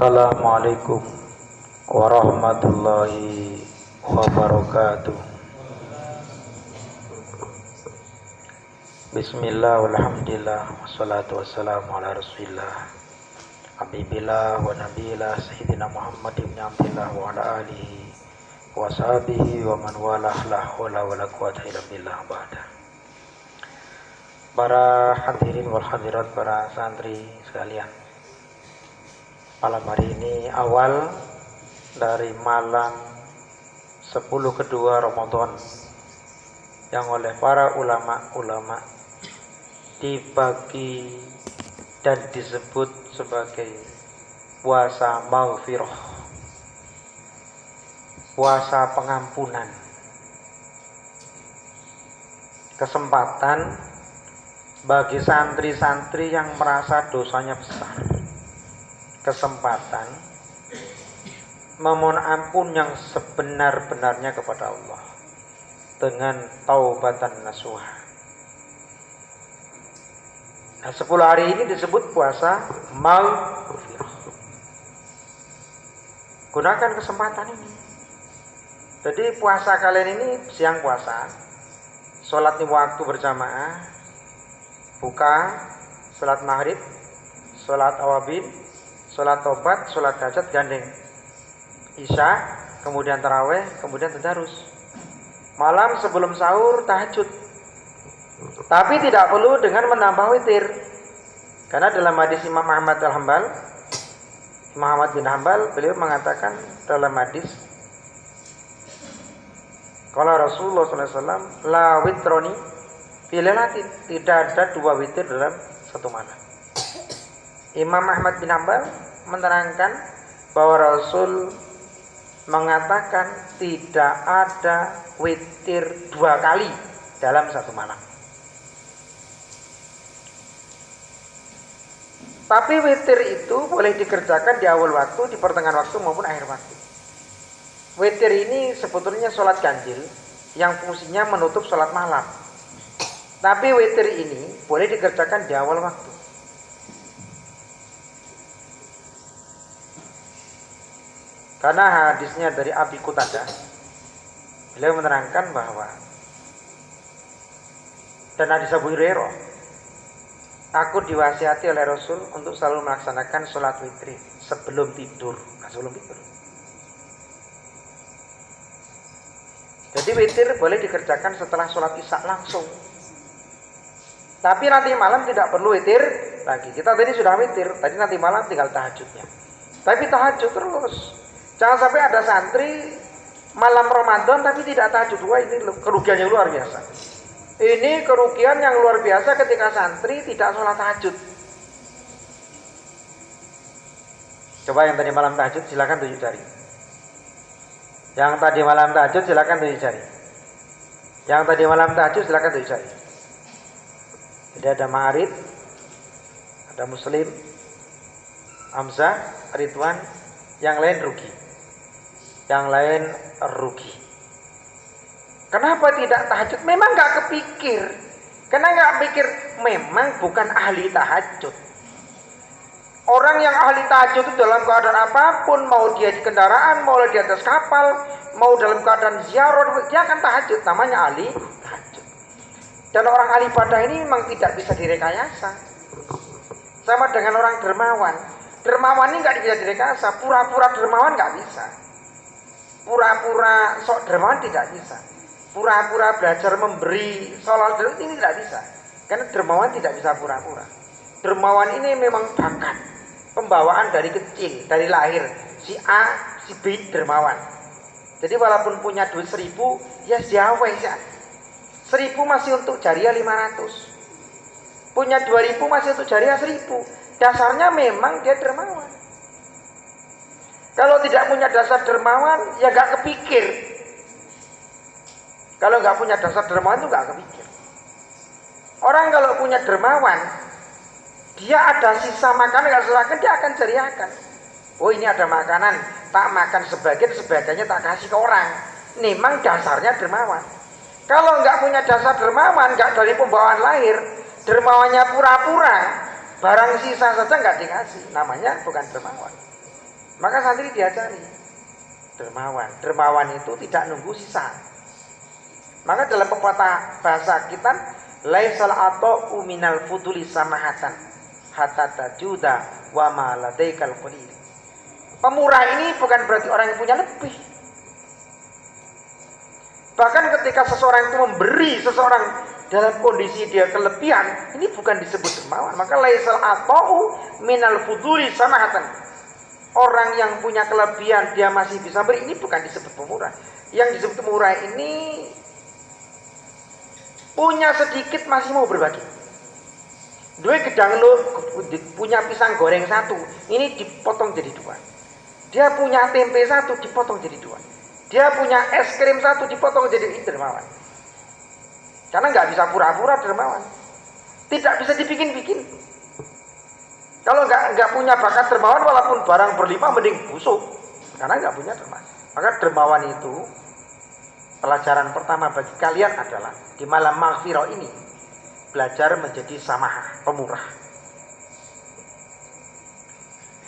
Assalamualaikum warahmatullahi wabarakatuh. Bismillah walhamdulillah wassalatu wassalamu ala rasulillah habibillah wa nabiillah sayyidina Muhammad ibn Abdillah wa ala alihi wa sahbihi wa man walah la haula wala quwwata illa billah ba'da. Para hadirin wal hadirat, para santri sekalian, malam hari ini awal dari malam 10 kedua Ramadan yang oleh para ulama-ulama dibagi dan disebut sebagai puasa maghfirah, puasa pengampunan, kesempatan bagi santri-santri yang merasa dosanya besar, kesempatan memohon ampun yang sebenar-benarnya kepada Allah dengan taubatan nasuha. Nah, 10 hari ini disebut puasa maghfirah. Gunakan kesempatan ini. Jadi puasa kalian ini siang puasa, sholat 5 waktu berjamaah, buka, sholat maghrib, sholat awabin, sholat tobat, sholat hajat gandeng, isya, kemudian taraweh, kemudian tadarus. Malam sebelum sahur tahajud. Tapi tidak perlu dengan menambah witir. Karena dalam hadis Imam Ahmad bin Hanbal, beliau mengatakan dalam hadis, kalau Rasulullah SAW, la witroni filelatin, tidak ada 2 witir dalam satu malam. Imam Ahmad bin Hanbal menerangkan bahwa Rasul mengatakan tidak ada witir 2 kali dalam satu malam. Tapi witir itu boleh dikerjakan di awal waktu, di pertengahan waktu maupun akhir waktu. Witir ini sebetulnya sholat ganjil yang fungsinya menutup sholat malam. Tapi witir ini boleh dikerjakan di awal waktu. Karena hadisnya dari Abi Qutadah, beliau menerangkan bahwa, dan hadis Abu Hurairah, aku diwasiati oleh Rasul untuk selalu melaksanakan sholat witir sebelum tidur. Jadi witir boleh dikerjakan setelah sholat isya langsung. Tapi nanti malam tidak perlu witir lagi. Kita tadi sudah witir, tadi nanti malam tinggal tahajudnya. Tapi tahajud terus. Jangan sampai ada santri malam Ramadan tapi tidak tahajud. Wah, ini kerugian yang luar biasa. Ini kerugian yang luar biasa ketika santri tidak sholat tahajud. Coba yang tadi malam tahajud silakan tunjuk jari. Yang tadi malam tahajud silakan tunjuk jari. Yang tadi malam tahajud silakan tunjuk jari. Jadi ada Ma'arif, ada Muslim, Hamzah, Ridwan, yang lain rugi. Yang lain rugi. Kenapa tidak tahajud? Memang gak kepikir. Karena gak pikir, memang bukan ahli tahajud. Orang yang ahli tahajud itu dalam keadaan apapun, mau dia di kendaraan, mau di atas kapal, mau dalam keadaan ziarah, dia akan tahajud. Namanya ahli tahajud. Dan orang ahli ibadah ini memang tidak bisa direkayasa. Sama dengan orang dermawan. Dermawan ini gak bisa direkayasa. Pura-pura dermawan gak bisa. Pura-pura sok dermawan tidak bisa. Pura-pura belajar memberi sholat ini tidak bisa. Karena dermawan tidak bisa pura-pura. Dermawan ini memang bakat, pembawaan dari kecil, dari lahir. Si A, si B dermawan. Jadi walaupun punya duit 1.000, ya siawai ya. 1.000 masih untuk jariah 500. Punya 2.000 masih untuk jariah 1.000. Dasarnya memang dia dermawan. Kalau tidak punya dasar dermawan, ya gak kepikir. Kalau gak punya dasar dermawan itu gak kepikir. Orang kalau punya dermawan, dia ada sisa makanan, gak serahkan, dia akan jariahkan. Oh, ini ada makanan, tak makan sebagian, sebagiannya tak kasih ke orang. Memang dasarnya dermawan. Kalau gak punya dasar dermawan, gak dari pembawaan lahir, dermawannya pura-pura, barang sisa saja gak dikasih, namanya bukan dermawan. Maka santri diajari dermawan. Dermawan itu tidak nunggu sisa. Maka dalam pepatah bahasa kita, laisal ata'u minal fuduli samahatan hatta tajuda wa ma ladaikal qalil. Pemurah ini bukan berarti orang yang punya lebih. Bahkan ketika seseorang itu memberi seseorang dalam kondisi dia kelebihan, ini bukan disebut dermawan. Maka laisal ata'u minal fuduli samahatan. Orang yang punya kelebihan dia masih bisa beri, ini bukan disebut pemurah. Yang disebut pemurah ini punya sedikit masih mau berbagi. Dua gedang lo punya pisang goreng satu, ini dipotong jadi dua. Dia punya tempe satu, dipotong jadi dua. Dia punya es krim satu, dipotong jadi dermawan. Karena nggak bisa pura-pura dermawan. Tidak bisa dibikin-bikin. Kalau nggak punya bakat dermawan, walaupun barang berlimpah mending busuk, karena nggak punya dermawan. Maka dermawan itu pelajaran pertama bagi kalian adalah di malam maghfirah ini belajar menjadi samahah, pemurah.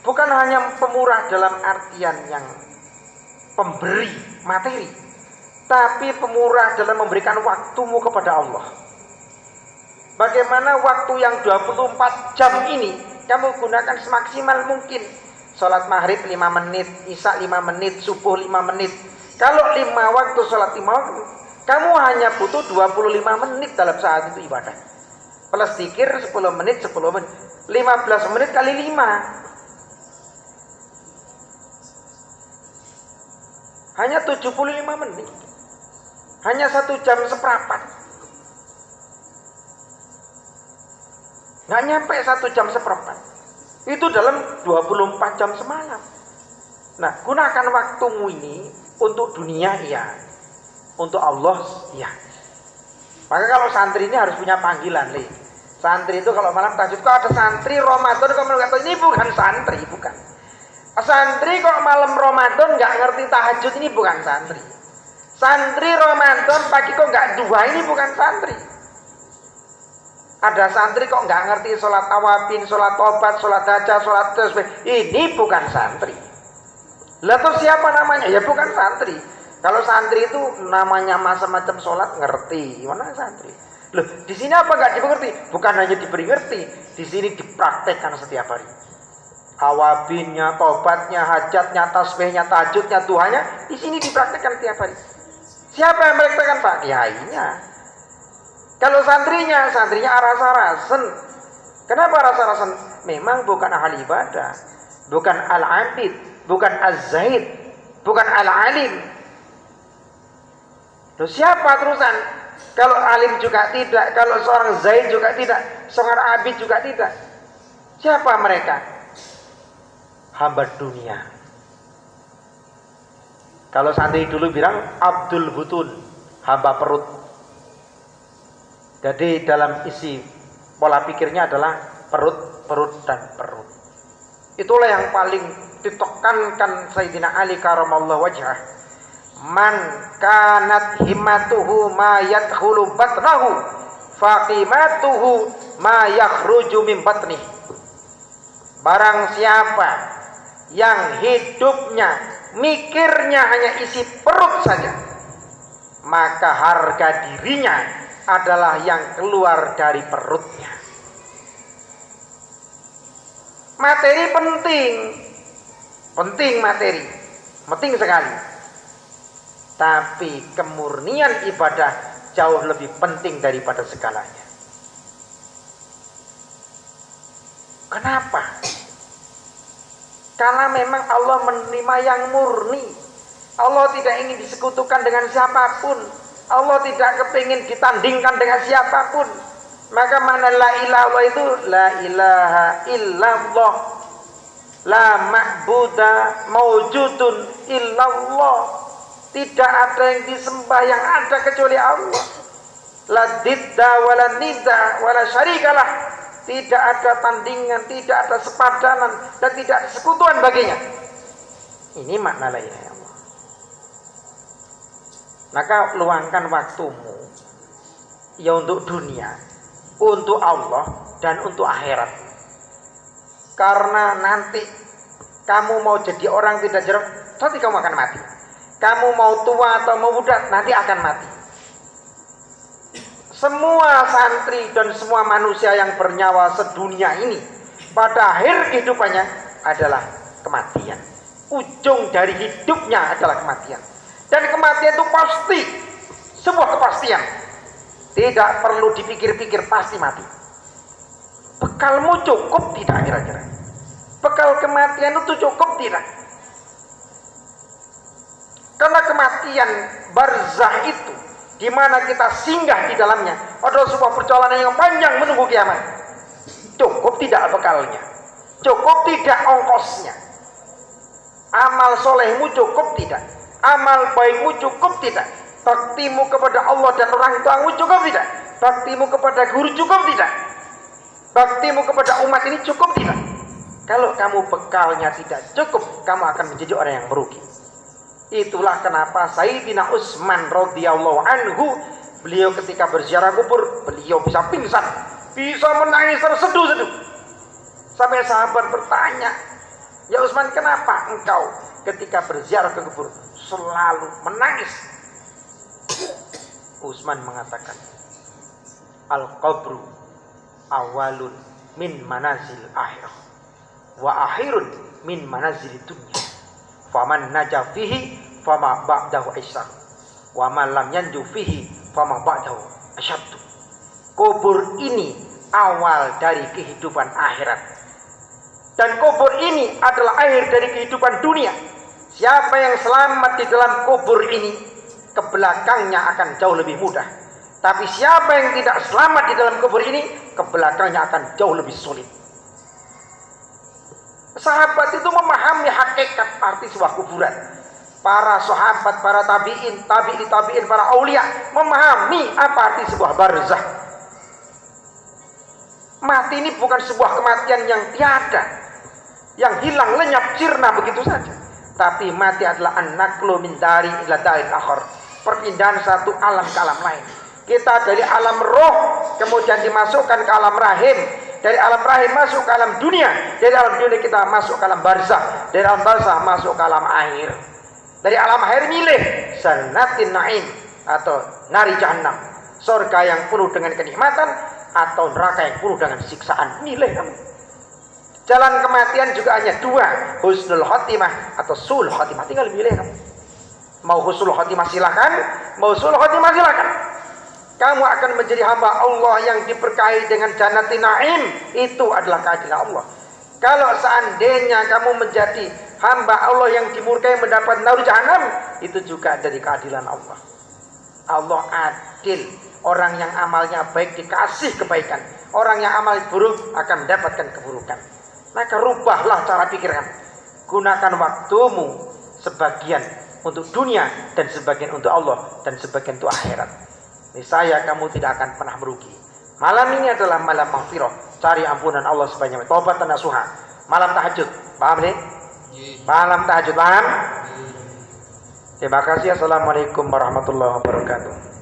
Bukan hanya pemurah dalam artian yang pemberi materi, tapi pemurah dalam memberikan waktumu kepada Allah. Bagaimana waktu yang 24 jam ini kamu gunakan semaksimal mungkin. Sholat maghrib 5 menit, isya 5 menit, subuh 5 menit. Kalau 5 waktu sholat 5 waktu, kamu hanya butuh 25 menit dalam saat itu ibadah. Plus zikir 10 menit, 10 menit. 15 menit kali 5. Hanya 75 menit. Hanya 1 jam seperempat. Nggak nyampe 1 jam seperempat. Itu dalam 24 jam semalam. Nah, gunakan waktumu ini untuk dunia, iya. Untuk Allah, iya. Maka kalau santri ini harus punya panggilan, Le. Santri itu kalau malam tahajud, kok ada santri Ramadan, kok mengatakan ini bukan santri, bukan. Santri kok malam Ramadan nggak ngerti tahajud, ini bukan santri. Santri Ramadan pagi kok nggak dua, ini bukan santri. Ada santri kok nggak ngerti sholat awabin, sholat tobat, sholat hajat, sholat tasbih, ini bukan santri. Lah tuh siapa namanya? Ya bukan santri. Kalau santri itu namanya macam-macam sholat ngerti, mana santri? Loh, di sini apa nggak dimengerti? Bukan hanya diberi ngerti, di sini dipraktekkan setiap hari. Awabinnya, tobatnya, hajatnya, tasbihnya, tahajudnya, duhanya, di sini dipraktekkan setiap hari. Siapa yang mempraktekkan, Pak? Kiainya. Kalau santrinya rasa-rasen. Kenapa rasa-rasen? Memang bukan ahli ibadah, bukan al-abid, bukan az-zahid, bukan al-alim. Loh, siapa terusan? Kalau alim juga tidak, kalau seorang zahid juga tidak, seorang abid juga tidak. Siapa mereka? Hamba dunia. Kalau santri dulu bilang Abdul Butun, hamba perut. Jadi dalam isi pola pikirnya adalah perut, perut, dan perut. Itulah yang paling ditekankan Sayyidina Ali karamallahu wajhah. Man kanat himmatuhu ma yadkhulu batnahu faqimatuhu ma yakhruju min batnih. Barang siapa yang hidupnya, mikirnya hanya isi perut saja, maka harga dirinya adalah yang keluar dari perutnya. Materi penting materi, penting sekali. Tapi kemurnian ibadah jauh lebih penting daripada segalanya. Kenapa? Karena memang Allah menerima yang murni. Allah tidak ingin disekutukan dengan siapapun. Allah tidak kepingin ditandingkan dengan siapapun. Maka mana la ilaha itu la ilaha illallah, la ma'buda mawjudun illallah. Tidak ada yang disembah yang ada kecuali Allah. La didda wala nida wala syarikalah. Tidak ada tandingan, tidak ada sepadanan, dan tidak ada sekutuan baginya. Ini makna la ilaha illallah. Maka luangkan waktumu ya untuk dunia, untuk Allah, dan untuk akhirat. Karena nanti Kamu mau jadi orang tidak jerok, nanti kamu akan mati. Kamu mau tua atau mau muda, nanti akan mati. Semua santri dan semua manusia yang bernyawa sedunia ini, pada akhir kehidupannya adalah kematian. Ujung dari hidupnya adalah kematian. Dan kematian itu pasti, sebuah kepastian. Tidak perlu dipikir-pikir, pasti mati. Bekalmu cukup tidak kira-kira? Bekal kematian itu cukup tidak? Karena kematian barzah itu, di mana kita singgah di dalamnya, adalah sebuah perjalanan yang panjang menunggu kiamat. Cukup tidak bekalnya? Cukup tidak ongkosnya? Amal solehmu cukup tidak? Amal baikmu cukup tidak? Baktimu kepada Allah dan orang tuamu cukup tidak? Baktimu kepada guru cukup tidak? Baktimu kepada umat ini cukup tidak? Kalau kamu bekalnya tidak cukup, kamu akan menjadi orang yang merugi. Itulah kenapa Sayyidina Utsman radhiyallahu anhu, beliau ketika berziarah kubur, beliau bisa pingsan, bisa menangis terseduh-seduh. Sampai sahabat bertanya, "Ya Utsman, kenapa engkau ketika berziarah ke kubur selalu menangis?" Utsman mengatakan, "Al-qabru awalun min manazil akhirah wa akhirun min manazil dunya. Faman naja fihi fama ba'dahu aisyar wa man lam yanju fihi fama ba'dahu asyaddu." Kubur ini awal dari kehidupan akhirat, dan kubur ini adalah akhir dari kehidupan dunia. Siapa yang selamat di dalam kubur ini, ke belakangnya akan jauh lebih mudah. Tapi siapa yang tidak selamat di dalam kubur ini, ke belakangnya akan jauh lebih sulit. Sahabat itu memahami hakikat arti sebuah kuburan. Para sahabat, para tabi'in, tabi'in, para aulia memahami apa arti sebuah barzah. Mati ini bukan sebuah kematian yang tiada, yang hilang lenyap sirna begitu saja. Tapi mati adalah an-naqlu min dari ila darin akhar, perpindahan satu alam ke alam lain. Kita dari alam roh kemudian dimasukkan ke alam rahim, dari alam rahim masuk ke alam dunia, dari alam dunia kita masuk ke alam barzah, dari alam barzah masuk ke alam akhir, dari alam akhir milih jannatin naim atau nari jahannam, surga yang penuh dengan kenikmatan atau neraka yang penuh dengan siksaan. Milih kamu. Jalan kematian juga hanya dua, husnul khotimah atau sul khotimah. Tinggal milih kamu. Mau husnul khotimah silakan, mau sul khotimah silakan. Kamu akan menjadi hamba Allah yang diberkahi dengan jannatin naim. Itu adalah keadilan Allah. Kalau seandainya kamu menjadi hamba Allah yang dimurkai mendapat naur jahannam, itu juga dari keadilan Allah. Allah adil. Orang yang amalnya baik dikasih kebaikan, orang yang amal buruk akan mendapatkan keburukan. Maka rubahlah cara pikir kamu. Gunakan waktumu sebagian untuk dunia dan sebagian untuk Allah dan sebagian untuk akhirat. Niscaya kamu tidak akan pernah merugi. Malam ini adalah malam maghfirah. Cari ampunan Allah sebanyak taubat dan nasuha. Malam tahajud. Paham nih? Malam tahajud, paham? Terima kasih. Assalamualaikum warahmatullahi wabarakatuh.